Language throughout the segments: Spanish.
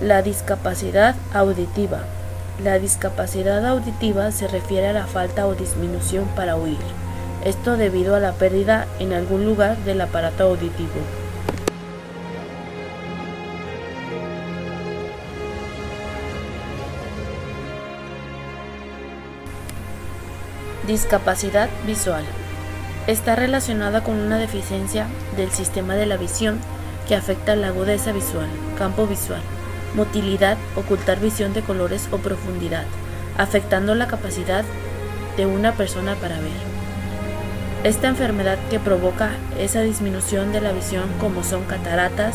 La discapacidad auditiva. La discapacidad auditiva se refiere a la falta o disminución para oír. Esto debido a la pérdida en algún lugar del aparato auditivo. Discapacidad visual. Está relacionada con una deficiencia del sistema de la visión que afecta la agudeza visual, campo visual, motilidad, ocultar visión de colores o profundidad, afectando la capacidad de una persona para ver. Esta enfermedad que provoca esa disminución de la visión, como son cataratas,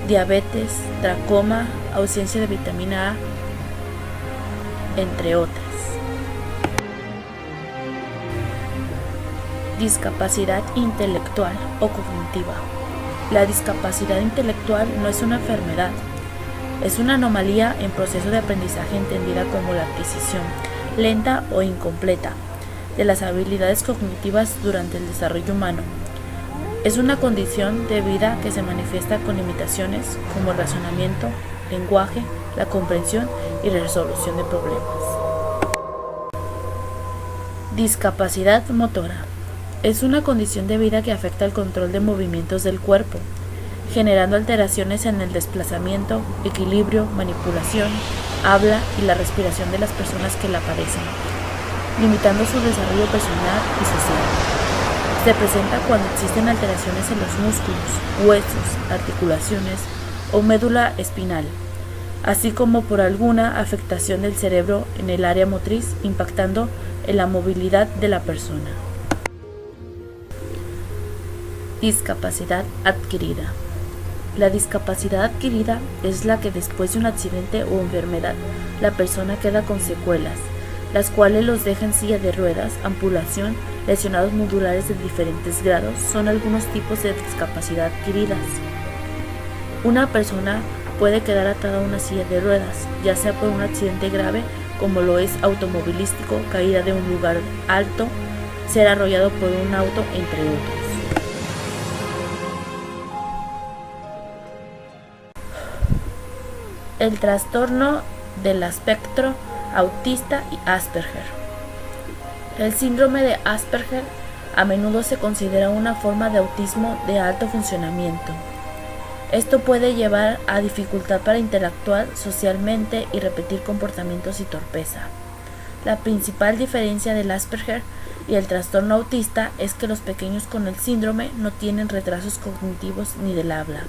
diabetes, tracoma, ausencia de vitamina A, entre otras. Discapacidad intelectual o cognitiva. La discapacidad intelectual no es una enfermedad, es una anomalía en proceso de aprendizaje entendida como la adquisición lenta o incompleta de las habilidades cognitivas durante el desarrollo humano. Es una condición de vida que se manifiesta con limitaciones como el razonamiento, lenguaje, la comprensión y resolución de problemas. Discapacidad motora. Es una condición de vida que afecta el control de movimientos del cuerpo, generando alteraciones en el desplazamiento, equilibrio, manipulación, habla y la respiración de las personas que la padecen, limitando su desarrollo personal y social. Se presenta cuando existen alteraciones en los músculos, huesos, articulaciones o médula espinal, así como por alguna afectación del cerebro en el área motriz, impactando en la movilidad de la persona. Discapacidad adquirida. La discapacidad adquirida es la que después de un accidente o enfermedad la persona queda con secuelas, las cuales los dejan en silla de ruedas, amputación, lesionados modulares de diferentes grados, son algunos tipos de discapacidad adquiridas. Una persona puede quedar atada a una silla de ruedas, ya sea por un accidente grave como lo es automovilístico, caída de un lugar alto, ser arrollado por un auto, entre otros. El trastorno del espectro autista y Asperger. El síndrome de Asperger a menudo se considera una forma de autismo de alto funcionamiento. Esto puede llevar a dificultad para interactuar socialmente y repetir comportamientos y torpeza. La principal diferencia del Asperger y el trastorno autista es que los pequeños con el síndrome no tienen retrasos cognitivos ni del habla.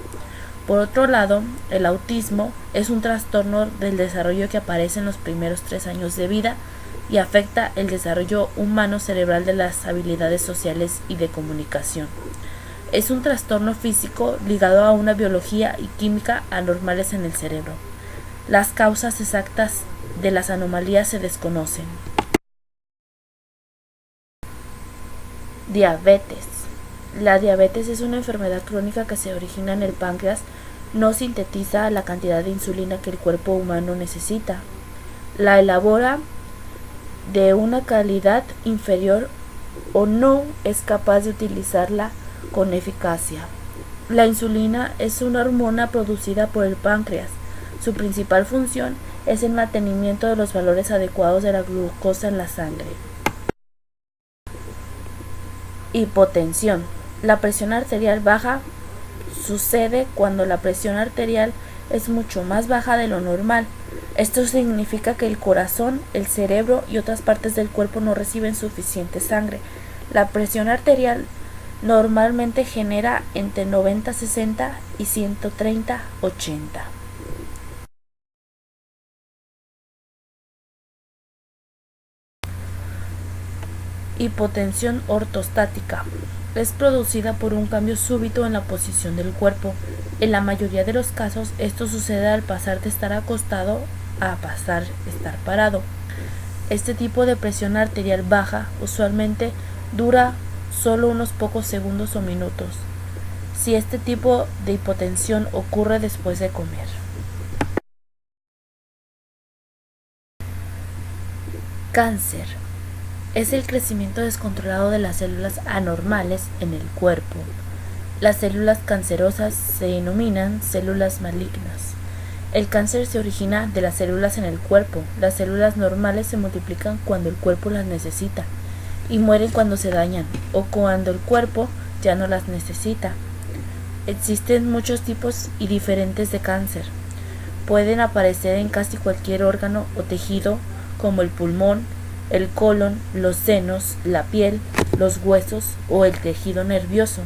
Por otro lado, el autismo es un trastorno del desarrollo que aparece en los primeros 3 años de vida y afecta el desarrollo humano cerebral de las habilidades sociales y de comunicación. Es un trastorno físico ligado a una biología y química anormales en el cerebro. Las causas exactas de las anomalías se desconocen. Diabetes. La diabetes es una enfermedad crónica que se origina en el páncreas, no sintetiza la cantidad de insulina que el cuerpo humano necesita. La elabora de una calidad inferior o no es capaz de utilizarla con eficacia. La insulina es una hormona producida por el páncreas. Su principal función es el mantenimiento de los valores adecuados de la glucosa en la sangre. Hipotensión. La presión arterial baja sucede cuando la presión arterial es mucho más baja de lo normal. Esto significa que el corazón, el cerebro y otras partes del cuerpo no reciben suficiente sangre. La presión arterial normalmente genera entre 90-60 y 130-80. Hipotensión ortostática. Es producida por un cambio súbito en la posición del cuerpo. En la mayoría de los casos, esto sucede al pasar de estar acostado a pasar a estar parado. Este tipo de presión arterial baja usualmente dura solo unos pocos segundos o minutos, si este tipo de hipotensión ocurre después de comer. Cáncer. Es el crecimiento descontrolado de las células anormales en el cuerpo. Las células cancerosas se denominan células malignas. El cáncer se origina de las células en el cuerpo. Las células normales se multiplican cuando el cuerpo las necesita y mueren cuando se dañan o cuando el cuerpo ya no las necesita. Existen muchos tipos y diferentes de cáncer. Pueden aparecer en casi cualquier órgano o tejido, como el pulmón, el colon, los senos, la piel, los huesos o el tejido nervioso.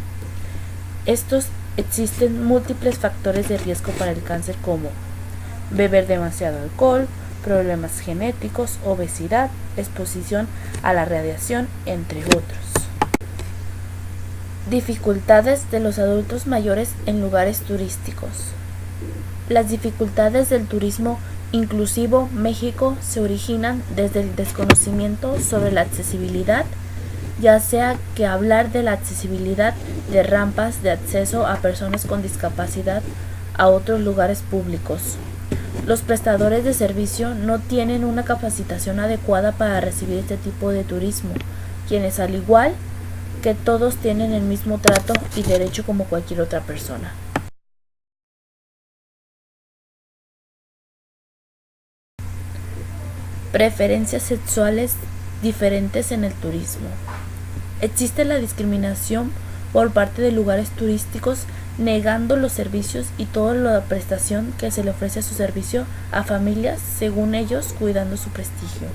Existen múltiples factores de riesgo para el cáncer, como beber demasiado alcohol, problemas genéticos, obesidad, exposición a la radiación, entre otros. Dificultades de los adultos mayores en lugares turísticos. Las dificultades del turismo inclusivo México se originan desde el desconocimiento sobre la accesibilidad, ya sea que hablar de la accesibilidad de rampas de acceso a personas con discapacidad a otros lugares públicos. Los prestadores de servicio no tienen una capacitación adecuada para recibir este tipo de turismo, quienes al igual que todos tienen el mismo trato y derecho como cualquier otra persona. Preferencias sexuales diferentes en el turismo. Existe la discriminación por parte de lugares turísticos, negando los servicios y toda la prestación que se le ofrece a su servicio a familias, según ellos, cuidando su prestigio.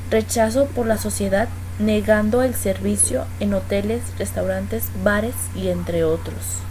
Rechazo por la sociedad, negando el servicio en hoteles, restaurantes, bares y entre otros.